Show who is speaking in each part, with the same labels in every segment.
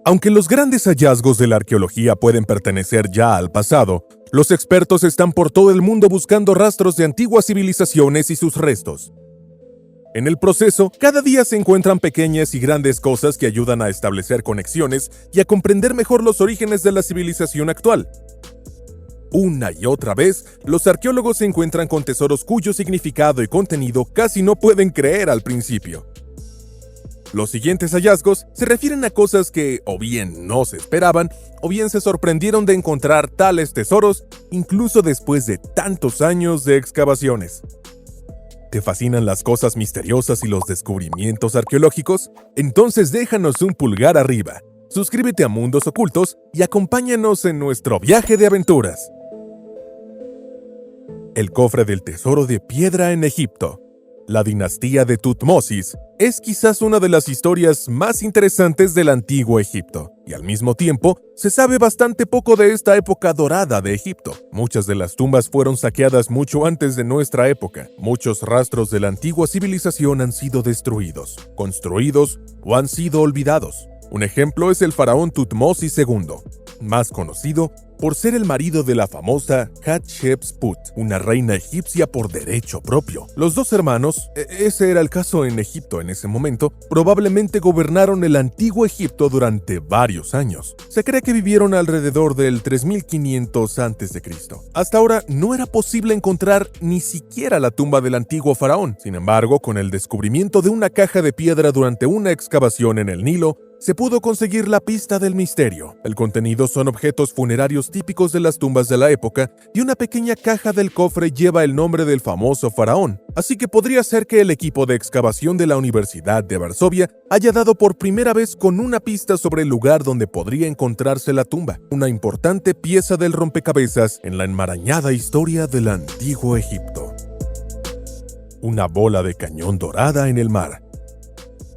Speaker 1: Aunque los grandes hallazgos de la arqueología pueden pertenecer ya al pasado, los expertos están por todo el mundo buscando rastros de antiguas civilizaciones y sus restos. En el proceso, cada día se encuentran pequeñas y grandes cosas que ayudan a establecer conexiones y a comprender mejor los orígenes de la civilización actual. Una y otra vez, los arqueólogos se encuentran con tesoros cuyo significado y contenido casi no pueden creer al principio. Los siguientes hallazgos se refieren a cosas que o bien no se esperaban, o bien se sorprendieron de encontrar tales tesoros, incluso después de tantos años de excavaciones. ¿Te fascinan las cosas misteriosas y los descubrimientos arqueológicos? Entonces déjanos un pulgar arriba, suscríbete a Mundos Ocultos y acompáñanos en nuestro viaje de aventuras. El cofre del tesoro de piedra en Egipto. La dinastía de Tutmosis es quizás una de las historias más interesantes del antiguo Egipto, y al mismo tiempo se sabe bastante poco de esta época dorada de Egipto. Muchas de las tumbas fueron saqueadas mucho antes de nuestra época. Muchos rastros de la antigua civilización han sido destruidos, construidos o han sido olvidados. Un ejemplo es el faraón Tutmosis II, más conocido por ser el marido de la famosa Hatshepsut, una reina egipcia por derecho propio. Los dos hermanos, ese era el caso en Egipto en ese momento, probablemente gobernaron el antiguo Egipto durante varios años. Se cree que vivieron alrededor del 3500 a.C. Hasta ahora no era posible encontrar ni siquiera la tumba del antiguo faraón. Sin embargo, con el descubrimiento de una caja de piedra durante una excavación en el Nilo, se pudo conseguir la pista del misterio. El contenido son objetos funerarios típicos de las tumbas de la época y una pequeña caja del cofre lleva el nombre del famoso faraón. Así que podría ser que el equipo de excavación de la Universidad de Varsovia haya dado por primera vez con una pista sobre el lugar donde podría encontrarse la tumba, una importante pieza del rompecabezas en la enmarañada historia del antiguo Egipto. Una bola de cañón dorada en el mar.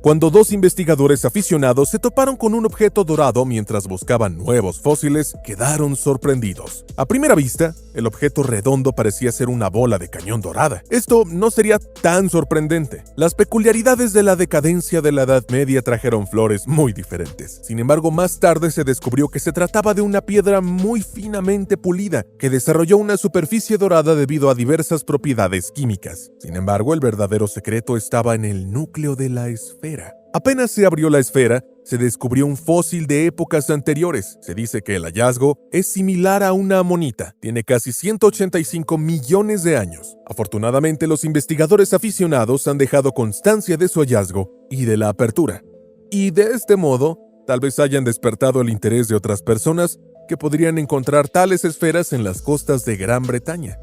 Speaker 1: Cuando dos investigadores aficionados se toparon con un objeto dorado mientras buscaban nuevos fósiles, quedaron sorprendidos. A primera vista, el objeto redondo parecía ser una bola de cañón dorada. Esto no sería tan sorprendente. Las peculiaridades de la decadencia de la Edad Media trajeron flores muy diferentes. Sin embargo, más tarde se descubrió que se trataba de una piedra muy finamente pulida, que desarrolló una superficie dorada debido a diversas propiedades químicas. Sin embargo, el verdadero secreto estaba en el núcleo de la esfera. Apenas se abrió la esfera, se descubrió un fósil de épocas anteriores. Se dice que el hallazgo es similar a una amonita. Tiene casi 185 millones de años. Afortunadamente, los investigadores aficionados han dejado constancia de su hallazgo y de la apertura. Y de este modo, tal vez hayan despertado el interés de otras personas que podrían encontrar tales esferas en las costas de Gran Bretaña.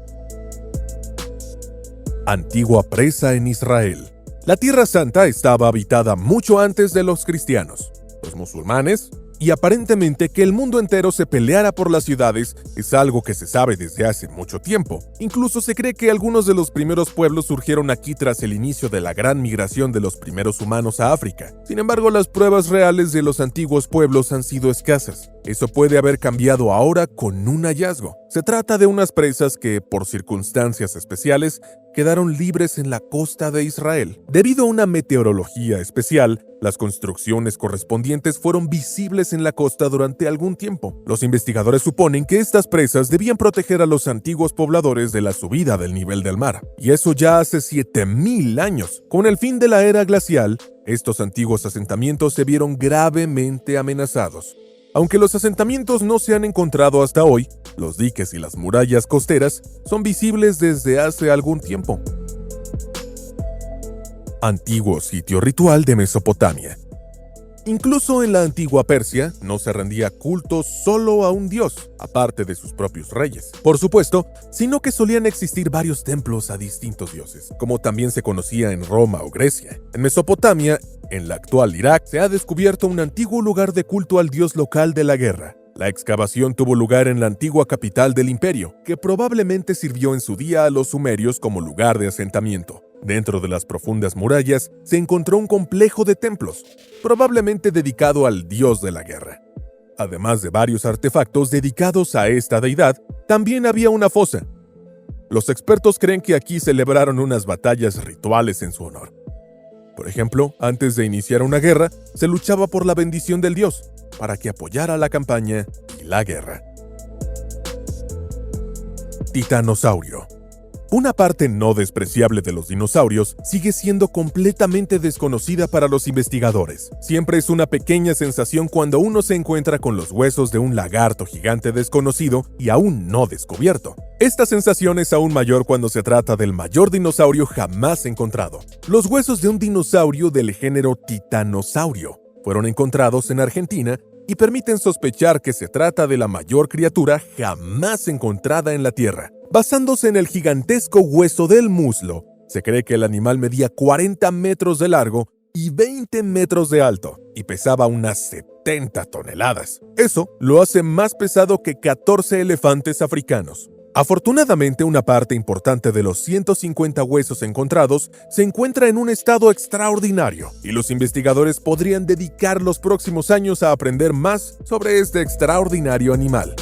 Speaker 1: Antigua presa en Israel. La Tierra Santa estaba habitada mucho antes de los cristianos, los musulmanes, y aparentemente que el mundo entero se peleara por las ciudades es algo que se sabe desde hace mucho tiempo. Incluso se cree que algunos de los primeros pueblos surgieron aquí tras el inicio de la gran migración de los primeros humanos a África. Sin embargo, las pruebas reales de los antiguos pueblos han sido escasas. Eso puede haber cambiado ahora con un hallazgo. Se trata de unas presas que, por circunstancias especiales, quedaron libres en la costa de Israel. Debido a una meteorología especial, las construcciones correspondientes fueron visibles en la costa durante algún tiempo. Los investigadores suponen que estas presas debían proteger a los antiguos pobladores de la subida del nivel del mar. Y eso ya hace 7000 años. Con el fin de la era glacial, estos antiguos asentamientos se vieron gravemente amenazados. Aunque los asentamientos no se han encontrado hasta hoy, los diques y las murallas costeras son visibles desde hace algún tiempo. Antiguo sitio ritual de Mesopotamia. Incluso en la antigua Persia no se rendía culto solo a un dios, aparte de sus propios reyes, por supuesto, sino que solían existir varios templos a distintos dioses, como también se conocía en Roma o Grecia. En Mesopotamia, en la actual Irak, se ha descubierto un antiguo lugar de culto al dios local de la guerra. La excavación tuvo lugar en la antigua capital del imperio, que probablemente sirvió en su día a los sumerios como lugar de asentamiento. Dentro de las profundas murallas se encontró un complejo de templos, probablemente dedicado al dios de la guerra. Además de varios artefactos dedicados a esta deidad, también había una fosa. Los expertos creen que aquí celebraron unas batallas rituales en su honor. Por ejemplo, antes de iniciar una guerra, se luchaba por la bendición del dios. para que apoyara la campaña y la guerra. Titanosaurio. Una parte no despreciable de los dinosaurios sigue siendo completamente desconocida para los investigadores. Siempre es una pequeña sensación cuando uno se encuentra con los huesos de un lagarto gigante desconocido y aún no descubierto. Esta sensación es aún mayor cuando se trata del mayor dinosaurio jamás encontrado. Los huesos de un dinosaurio del género Titanosaurio fueron encontrados en Argentina y permiten sospechar que se trata de la mayor criatura jamás encontrada en la Tierra. Basándose en el gigantesco hueso del muslo, se cree que el animal medía 40 metros de largo y 20 metros de alto, y pesaba unas 70 toneladas. Eso lo hace más pesado que 14 elefantes africanos. Afortunadamente, una parte importante de los 150 huesos encontrados se encuentra en un estado extraordinario, y los investigadores podrían dedicar los próximos años a aprender más sobre este extraordinario animal.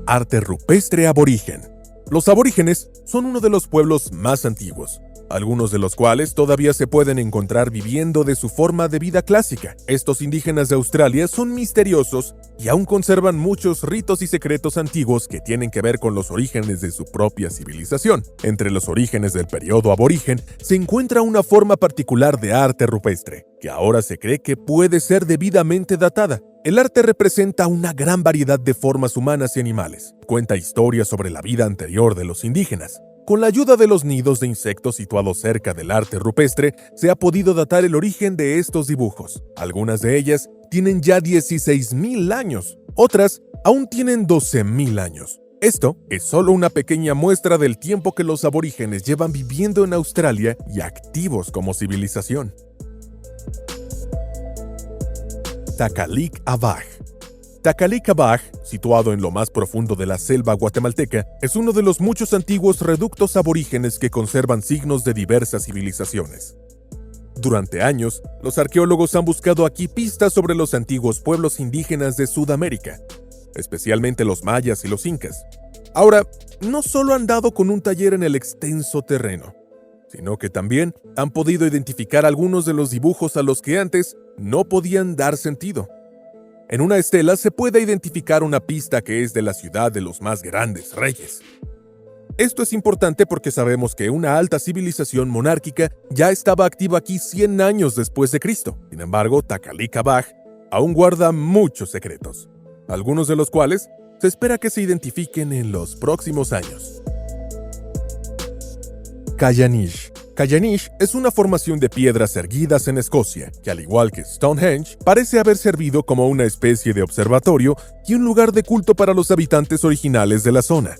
Speaker 1: Arte rupestre aborigen. Los aborígenes son uno de los pueblos más antiguos, algunos de los cuales todavía se pueden encontrar viviendo de su forma de vida clásica. Estos indígenas de Australia son misteriosos y aún conservan muchos ritos y secretos antiguos que tienen que ver con los orígenes de su propia civilización. Entre los orígenes del periodo aborigen se encuentra una forma particular de arte rupestre, que ahora se cree que puede ser debidamente datada. El arte representa una gran variedad de formas humanas y animales. Cuenta historias sobre la vida anterior de los indígenas. Con la ayuda de los nidos de insectos situados cerca del arte rupestre, se ha podido datar el origen de estos dibujos. Algunas de ellas tienen ya 16.000 años, otras aún tienen 12.000 años. Esto es solo una pequeña muestra del tiempo que los aborígenes llevan viviendo en Australia y activos como civilización. Takalik-Abaj. Takalik-Abaj, situado en lo más profundo de la selva guatemalteca, es uno de los muchos antiguos reductos aborígenes que conservan signos de diversas civilizaciones. Durante años, los arqueólogos han buscado aquí pistas sobre los antiguos pueblos indígenas de Sudamérica, especialmente los mayas y los incas. Ahora, no solo han dado con un taller en el extenso terreno, sino que también han podido identificar algunos de los dibujos a los que antes no podían dar sentido. En una estela se puede identificar una pista que es de la ciudad de los más grandes reyes. Esto es importante porque sabemos que una alta civilización monárquica ya estaba activa aquí 100 años después de Cristo. Sin embargo, Takalik-Abaj aún guarda muchos secretos, algunos de los cuales se espera que se identifiquen en los próximos años. Callanish. Callanish es una formación de piedras erguidas en Escocia, que al igual que Stonehenge, parece haber servido como una especie de observatorio y un lugar de culto para los habitantes originales de la zona.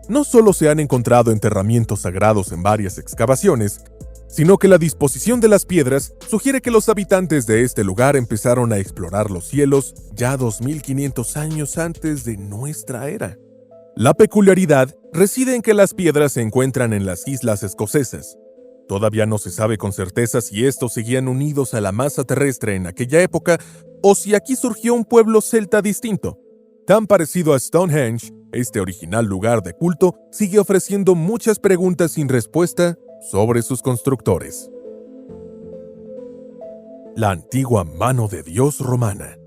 Speaker 1: No solo se han encontrado enterramientos sagrados en varias excavaciones, sino que la disposición de las piedras sugiere que los habitantes de este lugar empezaron a explorar los cielos ya 2500 años antes de nuestra era. La peculiaridad reside en que las piedras se encuentran en las islas escocesas. Todavía no se sabe con certeza si estos seguían unidos a la masa terrestre en aquella época o si aquí surgió un pueblo celta distinto. Tan parecido a Stonehenge, este original lugar de culto sigue ofreciendo muchas preguntas sin respuesta sobre sus constructores. La antigua mano de Dios romana.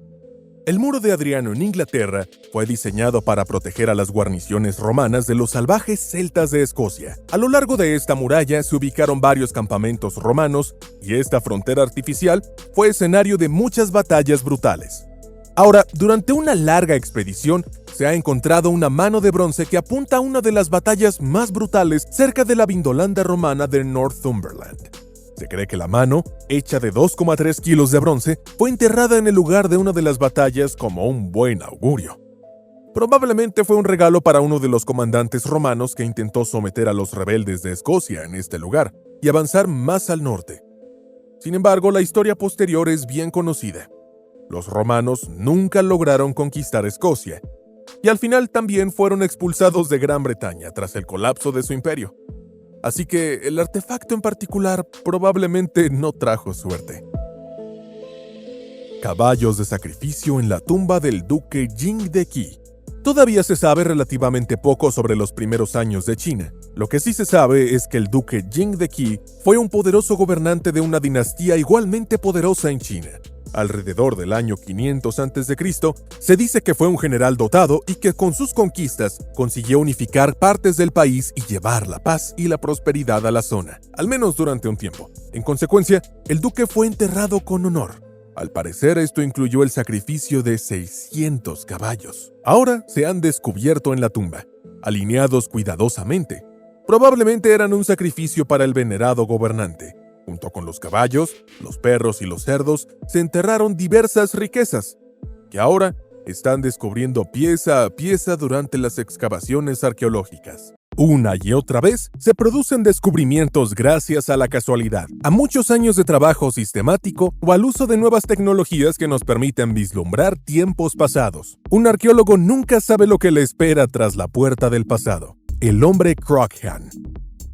Speaker 1: El muro de Adriano en Inglaterra fue diseñado para proteger a las guarniciones romanas de los salvajes celtas de Escocia. A lo largo de esta muralla se ubicaron varios campamentos romanos y esta frontera artificial fue escenario de muchas batallas brutales. Ahora, durante una larga expedición, se ha encontrado una mano de bronce que apunta a una de las batallas más brutales cerca de la Vindolanda romana de Northumberland. Se cree que la mano, hecha de 2,3 kilos de bronce, fue enterrada en el lugar de una de las batallas como un buen augurio. Probablemente fue un regalo para uno de los comandantes romanos que intentó someter a los rebeldes de Escocia en este lugar y avanzar más al norte. Sin embargo, la historia posterior es bien conocida. Los romanos nunca lograron conquistar Escocia, y al final también fueron expulsados de Gran Bretaña tras el colapso de su imperio. Así que el artefacto en particular probablemente no trajo suerte. Caballos de sacrificio en la tumba del duque Jing de Qi. Todavía se sabe relativamente poco sobre los primeros años de China. Lo que sí se sabe es que el duque Jing de Qi fue un poderoso gobernante de una dinastía igualmente poderosa en China. alrededor del año 500 a.C., se dice que fue un general dotado y que con sus conquistas consiguió unificar partes del país y llevar la paz y la prosperidad a la zona, al menos durante un tiempo. En consecuencia, el duque fue enterrado con honor. Al parecer, esto incluyó el sacrificio de 600 caballos. Ahora se han descubierto en la tumba, alineados cuidadosamente. Probablemente eran un sacrificio para el venerado gobernante. Junto con los caballos, los perros y los cerdos, se enterraron diversas riquezas, que ahora están descubriendo pieza a pieza durante las excavaciones arqueológicas. Una y otra vez se producen descubrimientos gracias a la casualidad, a muchos años de trabajo sistemático o al uso de nuevas tecnologías que nos permiten vislumbrar tiempos pasados. Un arqueólogo nunca sabe lo que le espera tras la puerta del pasado. El hombre Croghan.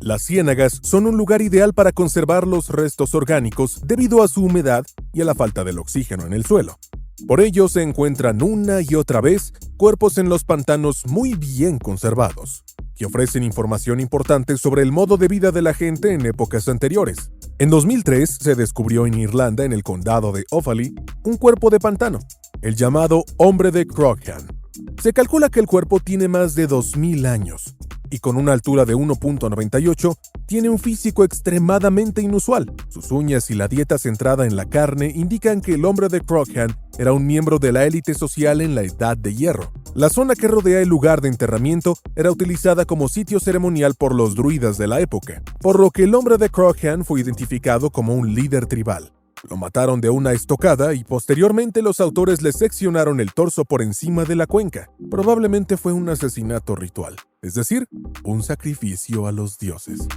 Speaker 1: Las ciénagas son un lugar ideal para conservar los restos orgánicos debido a su humedad y a la falta del oxígeno en el suelo. Por ello se encuentran una y otra vez cuerpos en los pantanos muy bien conservados, que ofrecen información importante sobre el modo de vida de la gente en épocas anteriores. En 2003 se descubrió en Irlanda, en el condado de Offaly, un cuerpo de pantano, el llamado hombre de Croghan. Se calcula que el cuerpo tiene más de 2000 años, y con una altura de 1.98, tiene un físico extremadamente inusual. Sus uñas y la dieta centrada en la carne indican que el hombre de Croghan era un miembro de la élite social en la Edad de Hierro. La zona que rodea el lugar de enterramiento era utilizada como sitio ceremonial por los druidas de la época, por lo que el hombre de Croghan fue identificado como un líder tribal. Lo mataron de una estocada y posteriormente los autores le seccionaron el torso por encima de la cuenca. Probablemente fue un asesinato ritual, es decir, un sacrificio a los dioses.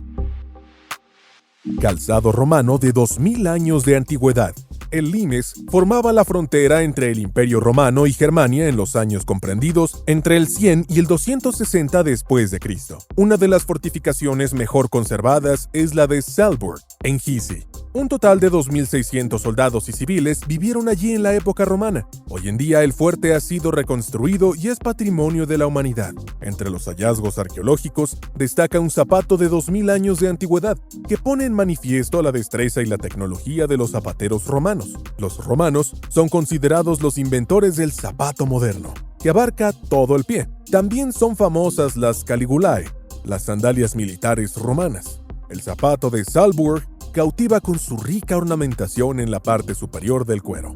Speaker 1: Calzado romano de 2000 años de antigüedad. El limes formaba la frontera entre el Imperio Romano y Germania en los años comprendidos entre el 100 y el 260 después de Cristo. Una de las fortificaciones mejor conservadas es la de Salburg, en Hesse. Un total de 2.600 soldados y civiles vivieron allí en la época romana. Hoy en día el fuerte ha sido reconstruido y es patrimonio de la humanidad. Entre los hallazgos arqueológicos destaca un zapato de 2000 años de antigüedad, que pone en manifiesto la destreza y la tecnología de los zapateros romanos. Los romanos son considerados los inventores del zapato moderno, que abarca todo el pie. También son famosas las Caligulae, las sandalias militares romanas. El zapato de Salburg cautiva con su rica ornamentación en la parte superior del cuero.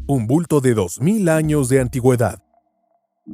Speaker 1: Un bulto de 2000 años de antigüedad.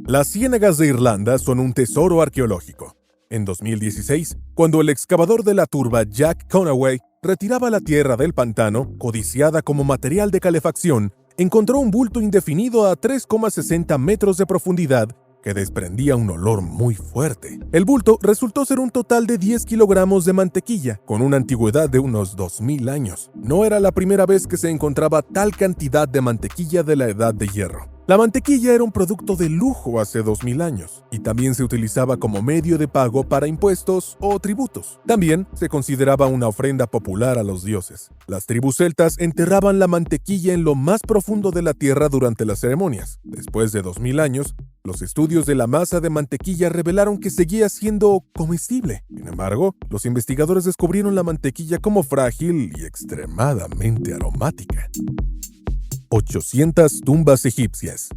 Speaker 1: Las ciénagas de Irlanda son un tesoro arqueológico. En 2016, cuando el excavador de la turba Jack Conaway retiraba la tierra del pantano, codiciada como material de calefacción, encontró un bulto indefinido a 3,60 metros de profundidad que desprendía un olor muy fuerte. El bulto resultó ser un total de 10 kilogramos de mantequilla, con una antigüedad de unos 2000 años. No era la primera vez que se encontraba tal cantidad de mantequilla de la Edad de Hierro. La mantequilla era un producto de lujo hace 2000 años, y también se utilizaba como medio de pago para impuestos o tributos. También se consideraba una ofrenda popular a los dioses. Las tribus celtas enterraban la mantequilla en lo más profundo de la tierra durante las ceremonias. Después de 2000 años, los estudios de la masa de mantequilla revelaron que seguía siendo comestible. Sin embargo, los investigadores descubrieron la mantequilla como frágil y extremadamente aromática. 800 tumbas egipcias.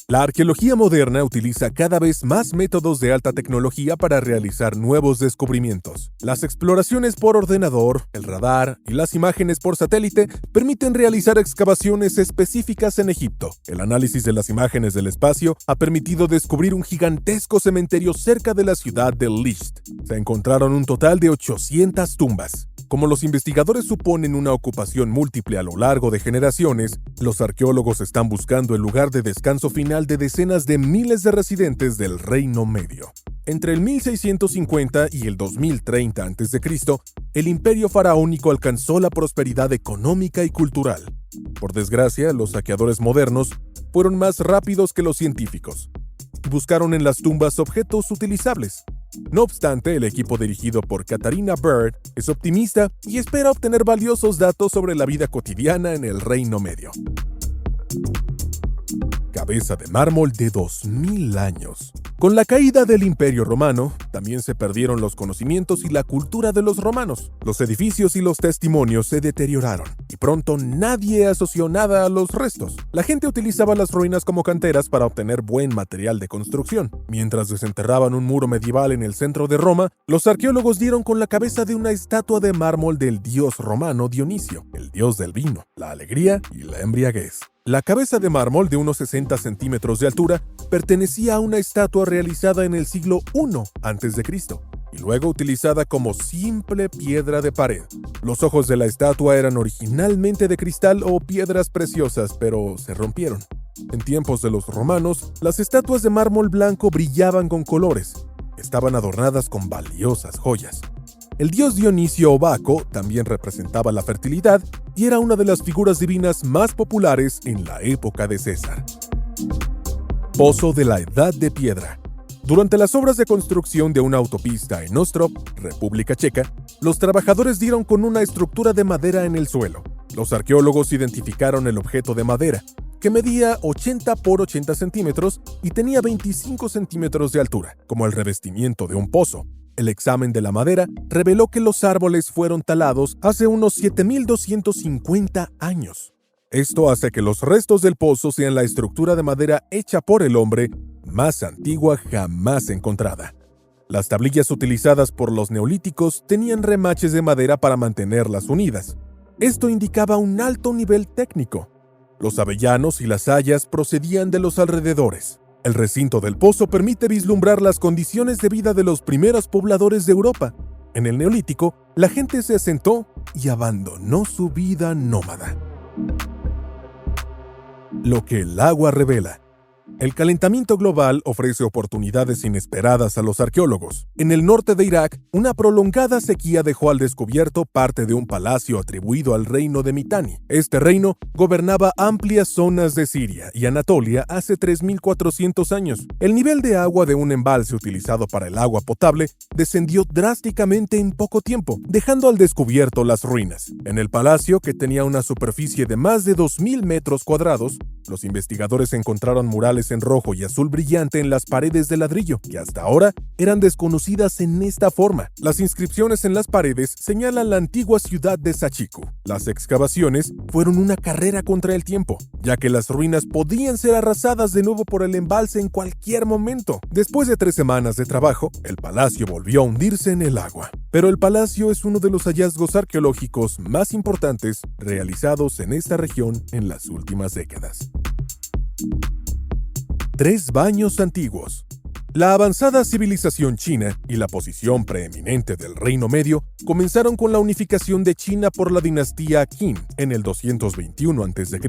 Speaker 1: La arqueología moderna utiliza cada vez más métodos de alta tecnología para realizar nuevos descubrimientos. Las exploraciones por ordenador, el radar y las imágenes por satélite permiten realizar excavaciones específicas en Egipto. El análisis de las imágenes del espacio ha permitido descubrir un gigantesco cementerio cerca de la ciudad de Lisht. Se encontraron un total de 800 tumbas. Como los investigadores suponen una ocupación múltiple a lo largo de generaciones, los arqueólogos están buscando el lugar de descanso final de decenas de miles de residentes del Reino Medio. Entre el 1650 y el 2030 a.C., el imperio faraónico alcanzó la prosperidad económica y cultural. Por desgracia, los saqueadores modernos fueron más rápidos que los científicos. Buscaron en las tumbas objetos utilizables. No obstante, el equipo dirigido por Katharina Bird es optimista y espera obtener valiosos datos sobre la vida cotidiana en el Reino Medio. cabeza de mármol de 2000 años. Con la caída del Imperio Romano, también se perdieron los conocimientos y la cultura de los romanos. Los edificios y los testimonios se deterioraron, y pronto nadie asoció nada a los restos. La gente utilizaba las ruinas como canteras para obtener buen material de construcción. Mientras desenterraban un muro medieval en el centro de Roma, los arqueólogos dieron con la cabeza de una estatua de mármol del dios romano Dionisio, el dios del vino, la alegría y la embriaguez. La cabeza de mármol de unos 60 centímetros de altura pertenecía a una estatua realizada en el siglo I a.C. y luego utilizada como simple piedra de pared. Los ojos de la estatua eran originalmente de cristal o piedras preciosas, pero se rompieron. En tiempos de los romanos, las estatuas de mármol blanco brillaban con colores. Estaban adornadas con valiosas joyas. El dios Dionisio o Baco también representaba la fertilidad y era una de las figuras divinas más populares en la época de César. Pozo de la Edad de Piedra. Durante las obras de construcción de una autopista en Ostrov, República Checa, los trabajadores dieron con una estructura de madera en el suelo. Los arqueólogos identificaron el objeto de madera, que medía 80 por 80 centímetros y tenía 25 centímetros de altura, como el revestimiento de un pozo. El examen de la madera reveló que los árboles fueron talados hace unos 7.250 años. Esto hace que los restos del pozo sean la estructura de madera hecha por el hombre más antigua jamás encontrada. Las tablillas utilizadas por los neolíticos tenían remaches de madera para mantenerlas unidas. Esto indicaba un alto nivel técnico. Los avellanos y las hayas procedían de los alrededores. El recinto del pozo permite vislumbrar las condiciones de vida de los primeros pobladores de Europa. En el Neolítico, la gente se asentó y abandonó su vida nómada. Lo que el agua revela. El calentamiento global ofrece oportunidades inesperadas a los arqueólogos. En el norte de Irak, una prolongada sequía dejó al descubierto parte de un palacio atribuido al reino de Mitanni. Este reino gobernaba amplias zonas de Siria y Anatolia hace 3.400 años. El nivel de agua de un embalse utilizado para el agua potable descendió drásticamente en poco tiempo, dejando al descubierto las ruinas. En el palacio, que tenía una superficie de más de 2.000 metros cuadrados, los investigadores encontraron murales en rojo y azul brillante en las paredes de ladrillo, que hasta ahora eran desconocidas en esta forma. Las inscripciones en las paredes señalan la antigua ciudad de Sachiku. Las excavaciones fueron una carrera contra el tiempo, ya que las ruinas podían ser arrasadas de nuevo por el embalse en cualquier momento. Después de 3 semanas de trabajo, el palacio volvió a hundirse en el agua. Pero el palacio es uno de los hallazgos arqueológicos más importantes realizados en esta región en las últimas décadas. 3 baños antiguos. La avanzada civilización china y la posición preeminente del Reino Medio comenzaron con la unificación de China por la dinastía Qin en el 221 a.C.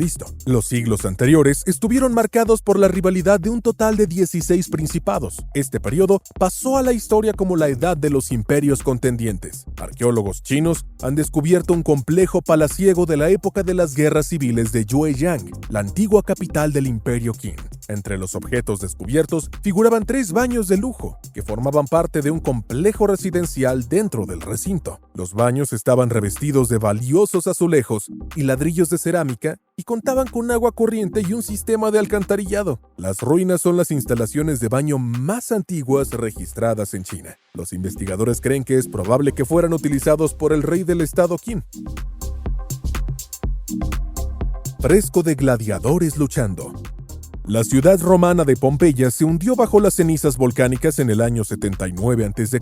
Speaker 1: Los siglos anteriores estuvieron marcados por la rivalidad de un total de 16 principados. Este periodo pasó a la historia como la edad de los imperios contendientes. Arqueólogos chinos han descubierto un complejo palaciego de la época de las guerras civiles de Yueyang, la antigua capital del Imperio Qin. Entre los objetos descubiertos figuraban 3 baños de lujo, que formaban parte de un complejo residencial dentro del recinto. Los baños estaban revestidos de valiosos azulejos y ladrillos de cerámica y contaban con agua corriente y un sistema de alcantarillado. Las ruinas son las instalaciones de baño más antiguas registradas en China. Los investigadores creen que es probable que fueran utilizados por el rey del estado Qin. Fresco de gladiadores luchando. La ciudad romana de Pompeya se hundió bajo las cenizas volcánicas en el año 79 a.C.,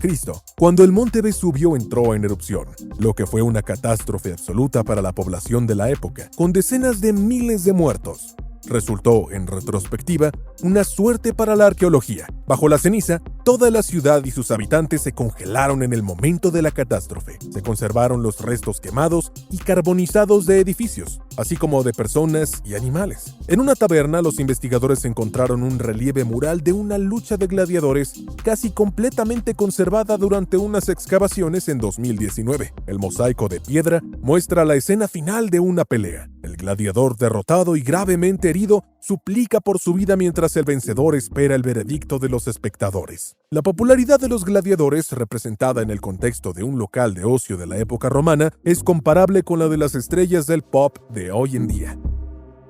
Speaker 1: cuando el monte Vesubio entró en erupción, lo que fue una catástrofe absoluta para la población de la época, con decenas de miles de muertos. Resultó, en retrospectiva, una suerte para la arqueología. Bajo la ceniza, toda la ciudad y sus habitantes se congelaron en el momento de la catástrofe. Se conservaron los restos quemados y carbonizados de edificios, así como de personas y animales. En una taberna, los investigadores encontraron un relieve mural de una lucha de gladiadores casi completamente conservada durante unas excavaciones en 2019. El mosaico de piedra muestra la escena final de una pelea. El gladiador, derrotado y gravemente herido, suplica por su vida mientras el vencedor espera el veredicto de los espectadores. La popularidad de los gladiadores, representada en el contexto de un local de ocio de la época romana, es comparable con la de las estrellas del pop de hoy en día.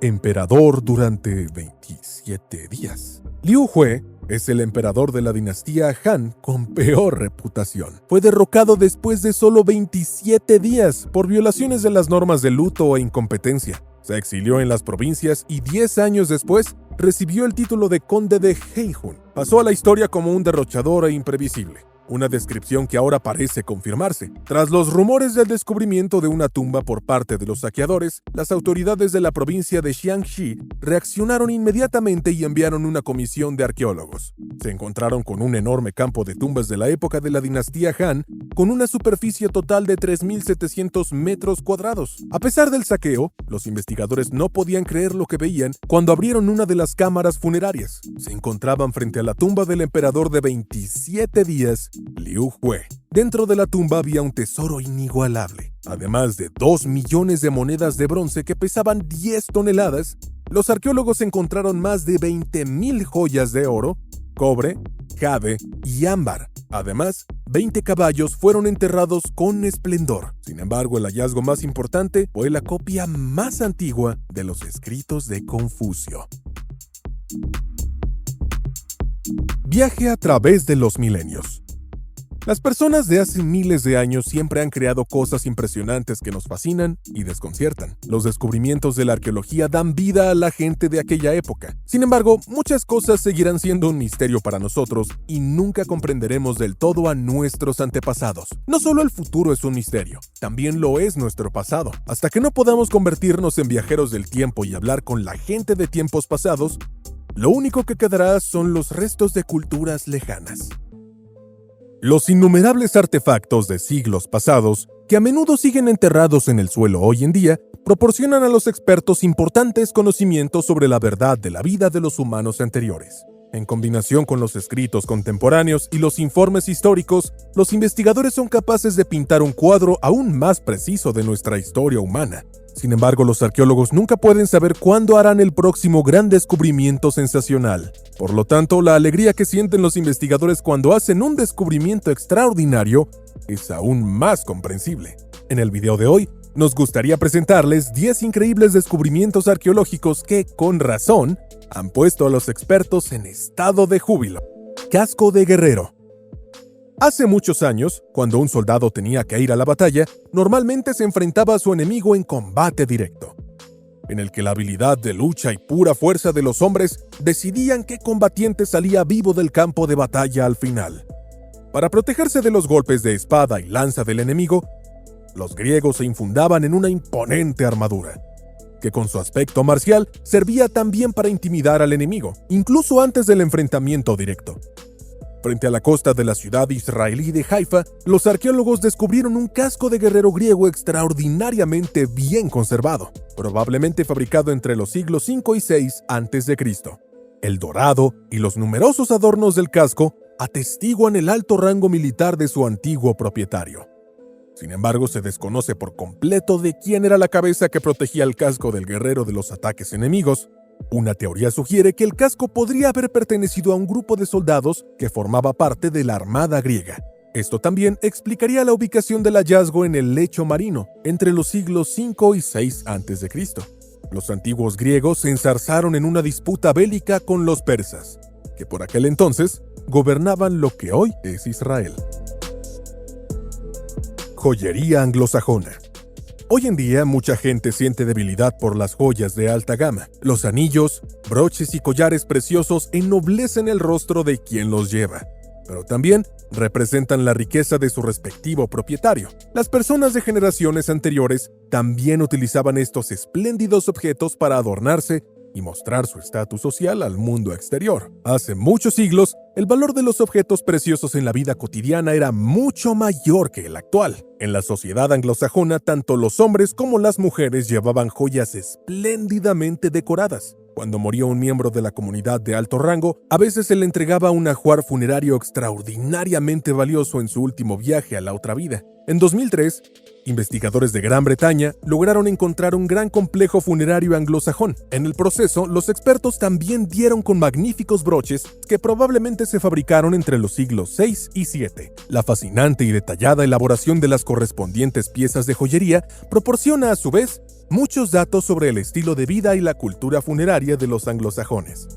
Speaker 1: emperador durante 27 días. Liu He es el emperador de la dinastía Han con peor reputación. Fue derrocado después de solo 27 días por violaciones de las normas de luto e incompetencia. Se exilió en las provincias y 10 años después recibió el título de conde de Heihun. Pasó a la historia como un derrochador e imprevisible. Una descripción que ahora parece confirmarse. Tras los rumores del descubrimiento de una tumba por parte de los saqueadores, las autoridades de la provincia de Jiangxi reaccionaron inmediatamente y enviaron una comisión de arqueólogos. Se encontraron con un enorme campo de tumbas de la época de la dinastía Han, con una superficie total de 3.700 metros cuadrados. A pesar del saqueo, los investigadores no podían creer lo que veían cuando abrieron una de las cámaras funerarias. Se encontraban frente a la tumba del emperador de 27 días, Liu He. Dentro de la tumba había un tesoro inigualable. Además de 2 millones de monedas de bronce que pesaban 10 toneladas, los arqueólogos encontraron más de 20.000 joyas de oro, cobre, jade y ámbar. Además, 20 caballos fueron enterrados con esplendor. Sin embargo, el hallazgo más importante fue la copia más antigua de los escritos de Confucio. Viaje a través de los milenios. Las personas de hace miles de años siempre han creado cosas impresionantes que nos fascinan y desconciertan. Los descubrimientos de la arqueología dan vida a la gente de aquella época. Sin embargo, muchas cosas seguirán siendo un misterio para nosotros y nunca comprenderemos del todo a nuestros antepasados. No solo el futuro es un misterio, también lo es nuestro pasado. Hasta que no podamos convertirnos en viajeros del tiempo y hablar con la gente de tiempos pasados, lo único que quedará son los restos de culturas lejanas. Los innumerables artefactos de siglos pasados, que a menudo siguen enterrados en el suelo hoy en día, proporcionan a los expertos importantes conocimientos sobre la verdad de la vida de los humanos anteriores. En combinación con los escritos contemporáneos y los informes históricos, los investigadores son capaces de pintar un cuadro aún más preciso de nuestra historia humana. Sin embargo, los arqueólogos nunca pueden saber cuándo harán el próximo gran descubrimiento sensacional. Por lo tanto, la alegría que sienten los investigadores cuando hacen un descubrimiento extraordinario es aún más comprensible. En el video de hoy, nos gustaría presentarles 10 increíbles descubrimientos arqueológicos que, con razón, han puesto a los expertos en estado de júbilo. Casco de guerrero. Hace muchos años, cuando un soldado tenía que ir a la batalla, normalmente se enfrentaba a su enemigo en combate directo, en el que la habilidad de lucha y pura fuerza de los hombres decidían qué combatiente salía vivo del campo de batalla al final. Para protegerse de los golpes de espada y lanza del enemigo, los griegos se infundaban en una imponente armadura, que con su aspecto marcial servía también para intimidar al enemigo, incluso antes del enfrentamiento directo. Frente a la costa de la ciudad israelí de Haifa, los arqueólogos descubrieron un casco de guerrero griego extraordinariamente bien conservado, probablemente fabricado entre los siglos V y VI a.C. El dorado y los numerosos adornos del casco atestiguan el alto rango militar de su antiguo propietario. Sin embargo, se desconoce por completo de quién era la cabeza que protegía el casco del guerrero de los ataques enemigos. Una teoría sugiere que el casco podría haber pertenecido a un grupo de soldados que formaba parte de la armada griega. Esto también explicaría la ubicación del hallazgo en el lecho marino, entre los siglos V y VI a.C. Los antiguos griegos se enzarzaron en una disputa bélica con los persas, que por aquel entonces gobernaban lo que hoy es Israel. Joyería anglosajona. Hoy en día, mucha gente siente debilidad por las joyas de alta gama. Los anillos, broches y collares preciosos ennoblecen el rostro de quien los lleva, pero también representan la riqueza de su respectivo propietario. Las personas de generaciones anteriores también utilizaban estos espléndidos objetos para adornarse y mostrar su estatus social al mundo exterior. Hace muchos siglos, el valor de los objetos preciosos en la vida cotidiana era mucho mayor que el actual. En la sociedad anglosajona, tanto los hombres como las mujeres llevaban joyas espléndidamente decoradas. Cuando moría un miembro de la comunidad de alto rango, a veces se le entregaba un ajuar funerario extraordinariamente valioso en su último viaje a la otra vida. En 2003, Investigadores de Gran Bretaña lograron encontrar un gran complejo funerario anglosajón. En el proceso, los expertos también dieron con magníficos broches que probablemente se fabricaron entre los siglos VI y VII. La fascinante y detallada elaboración de las correspondientes piezas de joyería proporciona a su vez muchos datos sobre el estilo de vida y la cultura funeraria de los anglosajones.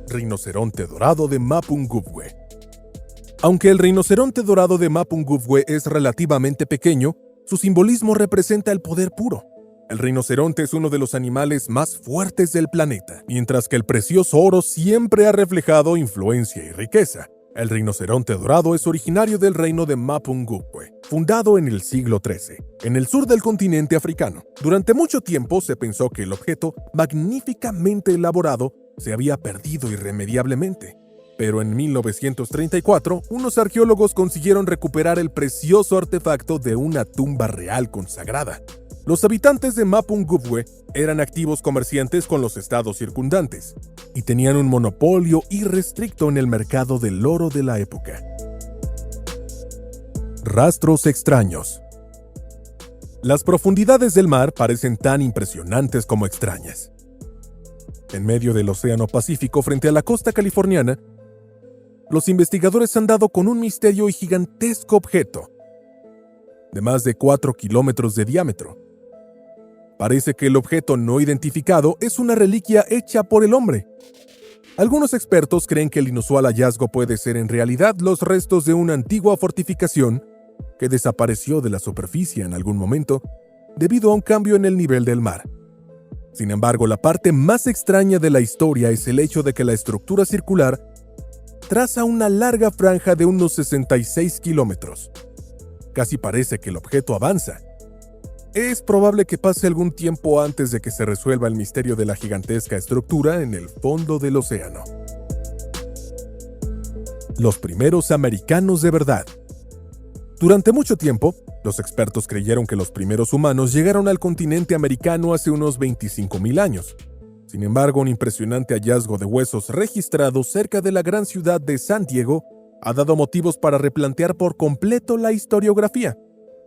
Speaker 1: Rinoceronte dorado de Mapungubwe. Aunque el rinoceronte dorado de Mapungubwe es relativamente pequeño, su simbolismo representa el poder puro. El rinoceronte es uno de los animales más fuertes del planeta, mientras que el precioso oro siempre ha reflejado influencia y riqueza. El rinoceronte dorado es originario del reino de Mapungubwe, fundado en el siglo XIII, en el sur del continente africano. Durante mucho tiempo se pensó que el objeto, magníficamente elaborado, se había perdido irremediablemente. Pero en 1934, unos arqueólogos consiguieron recuperar el precioso artefacto de una tumba real consagrada. Los habitantes de Mapungubwe eran activos comerciantes con los estados circundantes y tenían un monopolio irrestricto en el mercado del oro de la época. Rastros extraños. Las profundidades del mar parecen tan impresionantes como extrañas. En medio del Océano Pacífico, frente a la costa californiana, los investigadores han dado con un misterio y gigantesco objeto de más de 4 kilómetros de diámetro. Parece que el objeto no identificado es una reliquia hecha por el hombre. Algunos expertos creen que el inusual hallazgo puede ser en realidad los restos de una antigua fortificación que desapareció de la superficie en algún momento debido a un cambio en el nivel del mar. Sin embargo, la parte más extraña de la historia es el hecho de que la estructura circular traza una larga franja de unos 66 kilómetros. Casi parece que el objeto avanza. Es probable que pase algún tiempo antes de que se resuelva el misterio de la gigantesca estructura en el fondo del océano. Los primeros americanos de verdad. Durante mucho tiempo, los expertos creyeron que los primeros humanos llegaron al continente americano hace unos 25,000 años. Sin embargo, un impresionante hallazgo de huesos registrados cerca de la gran ciudad de San Diego ha dado motivos para replantear por completo la historiografía.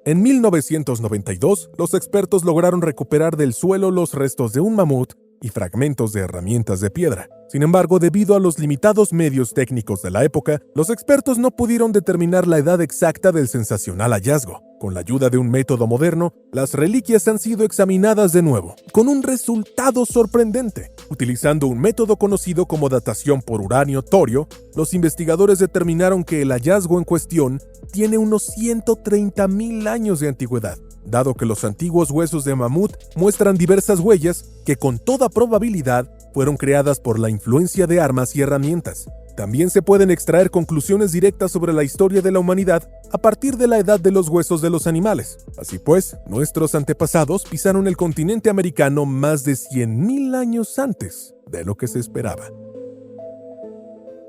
Speaker 1: En 1992, los expertos lograron recuperar del suelo los restos de un mamut y fragmentos de herramientas de piedra. Sin embargo, debido a los limitados medios técnicos de la época, los expertos no pudieron determinar la edad exacta del sensacional hallazgo. Con la ayuda de un método moderno, las reliquias han sido examinadas de nuevo, con un resultado sorprendente. Utilizando un método conocido como datación por uranio-torio, los investigadores determinaron que el hallazgo en cuestión tiene unos 130,000 años de antigüedad, dado que los antiguos huesos de mamut muestran diversas huellas que con toda probabilidad fueron creadas por la influencia de armas y herramientas. También se pueden extraer conclusiones directas sobre la historia de la humanidad a partir de la edad de los huesos de los animales. Así pues, nuestros antepasados pisaron el continente americano más de 100,000 años antes de lo que se esperaba.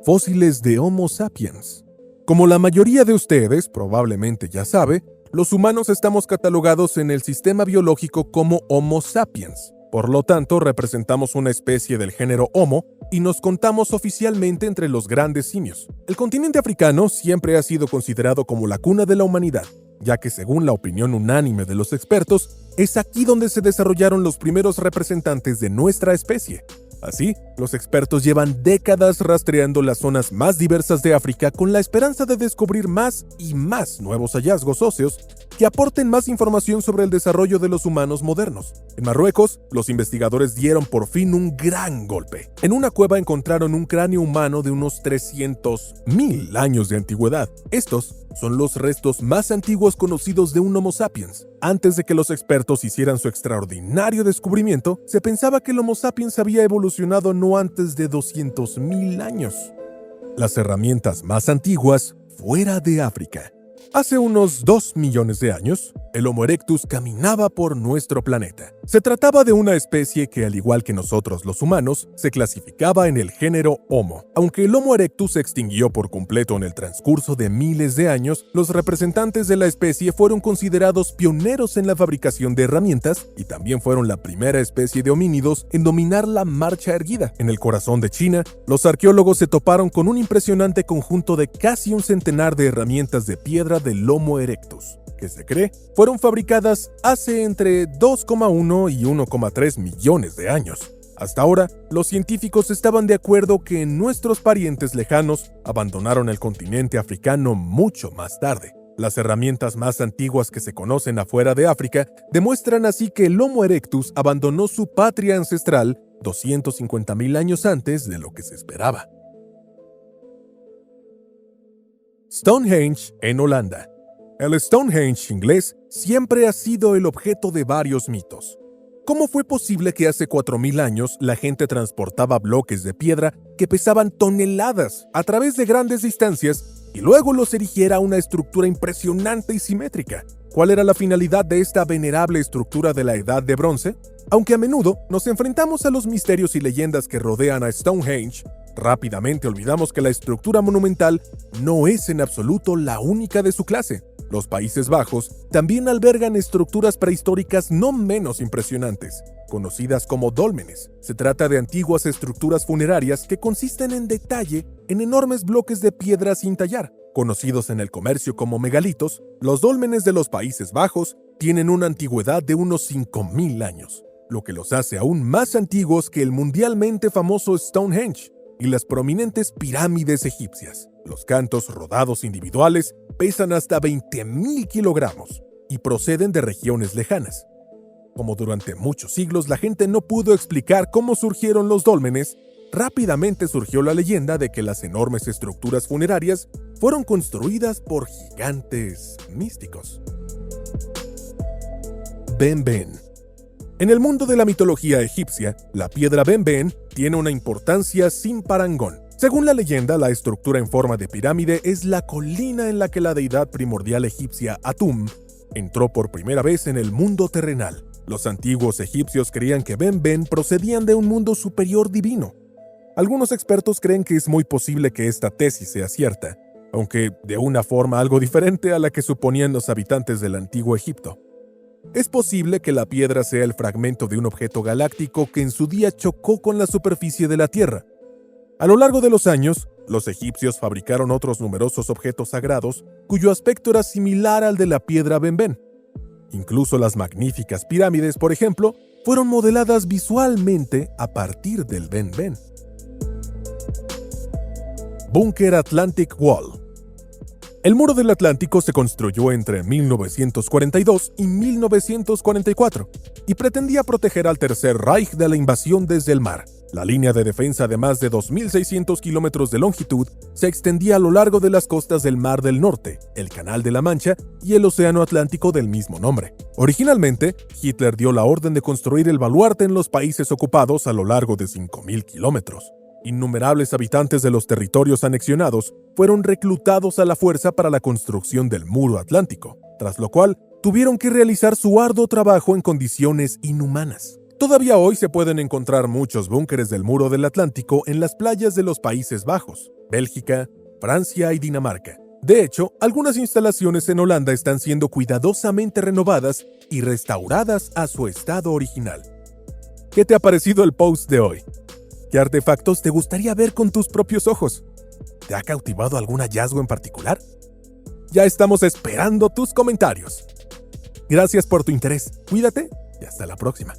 Speaker 1: Fósiles de Homo sapiens. Como la mayoría de ustedes probablemente ya sabe, los humanos estamos catalogados en el sistema biológico como Homo sapiens. Por lo tanto, representamos una especie del género Homo y nos contamos oficialmente entre los grandes simios. El continente africano siempre ha sido considerado como la cuna de la humanidad, ya que según la opinión unánime de los expertos, es aquí donde se desarrollaron los primeros representantes de nuestra especie. Así, los expertos llevan décadas rastreando las zonas más diversas de África con la esperanza de descubrir más y más nuevos hallazgos óseos que aporten más información sobre el desarrollo de los humanos modernos. En Marruecos, los investigadores dieron por fin un gran golpe. En una cueva encontraron un cráneo humano de unos 300,000 años de antigüedad. Estos son los restos más antiguos conocidos de un Homo sapiens. Antes de que los expertos hicieran su extraordinario descubrimiento, se pensaba que el Homo sapiens había evolucionado no antes de 200,000 años. Las herramientas más antiguas fuera de África. Hace unos 2 millones de años, el Homo erectus caminaba por nuestro planeta. Se trataba de una especie que, al igual que nosotros los humanos, se clasificaba en el género Homo. Aunque el Homo erectus se extinguió por completo en el transcurso de miles de años, los representantes de la especie fueron considerados pioneros en la fabricación de herramientas y también fueron la primera especie de homínidos en dominar la marcha erguida. En el corazón de China, los arqueólogos se toparon con un impresionante conjunto de casi un centenar de herramientas de piedra piedra del Homo erectus, que se cree fueron fabricadas hace entre 2,1 y 1,3 millones de años. Hasta ahora, los científicos estaban de acuerdo que nuestros parientes lejanos abandonaron el continente africano mucho más tarde. Las herramientas más antiguas que se conocen afuera de África demuestran así que el Homo erectus abandonó su patria ancestral 250.000 años antes de lo que se esperaba. Stonehenge en Holanda. El Stonehenge inglés siempre ha sido el objeto de varios mitos. ¿Cómo fue posible que hace 4.000 años la gente transportaba bloques de piedra que pesaban toneladas a través de grandes distancias y luego los erigiera a una estructura impresionante y simétrica? ¿Cuál era la finalidad de esta venerable estructura de la Edad de Bronce? Aunque a menudo nos enfrentamos a los misterios y leyendas que rodean a Stonehenge, rápidamente olvidamos que la estructura monumental no es en absoluto la única de su clase. Los Países Bajos también albergan estructuras prehistóricas no menos impresionantes, conocidas como dólmenes. Se trata de antiguas estructuras funerarias que consisten en detalle en enormes bloques de piedra sin tallar. Conocidos en el comercio como megalitos, los dólmenes de los Países Bajos tienen una antigüedad de unos 5.000 años, lo que los hace aún más antiguos que el mundialmente famoso Stonehenge y las prominentes pirámides egipcias. Los cantos rodados individuales pesan hasta 20.000 kilogramos y proceden de regiones lejanas. Como durante muchos siglos la gente no pudo explicar cómo surgieron los dólmenes, rápidamente surgió la leyenda de que las enormes estructuras funerarias fueron construidas por gigantes místicos. Benben. En el mundo de la mitología egipcia, la piedra Benben tiene una importancia sin parangón. Según la leyenda, la estructura en forma de pirámide es la colina en la que la deidad primordial egipcia Atum entró por primera vez en el mundo terrenal. Los antiguos egipcios creían que Benben procedían de un mundo superior divino. Algunos expertos creen que es muy posible que esta tesis sea cierta, aunque de una forma algo diferente a la que suponían los habitantes del antiguo Egipto. Es posible que la piedra sea el fragmento de un objeto galáctico que en su día chocó con la superficie de la Tierra. A lo largo de los años, los egipcios fabricaron otros numerosos objetos sagrados cuyo aspecto era similar al de la piedra Benben. Incluso las magníficas pirámides, por ejemplo, fueron modeladas visualmente a partir del Benben. Búnker Atlantic Wall. El Muro del Atlántico se construyó entre 1942 y 1944 y pretendía proteger al Tercer Reich de la invasión desde el mar. La línea de defensa de más de 2.600 kilómetros de longitud se extendía a lo largo de las costas del Mar del Norte, el Canal de la Mancha y el Océano Atlántico del mismo nombre. Originalmente, Hitler dio la orden de construir el baluarte en los países ocupados a lo largo de 5.000 kilómetros. Innumerables habitantes de los territorios anexionados fueron reclutados a la fuerza para la construcción del Muro Atlántico, tras lo cual tuvieron que realizar su arduo trabajo en condiciones inhumanas. Todavía hoy se pueden encontrar muchos búnkeres del Muro del Atlántico en las playas de los Países Bajos, Bélgica, Francia y Dinamarca. De hecho, algunas instalaciones en Holanda están siendo cuidadosamente renovadas y restauradas a su estado original. ¿Qué te ha parecido el post de hoy? ¿Qué artefactos te gustaría ver con tus propios ojos? ¿Te ha cautivado algún hallazgo en particular? Ya estamos esperando tus comentarios. Gracias por tu interés, cuídate y hasta la próxima.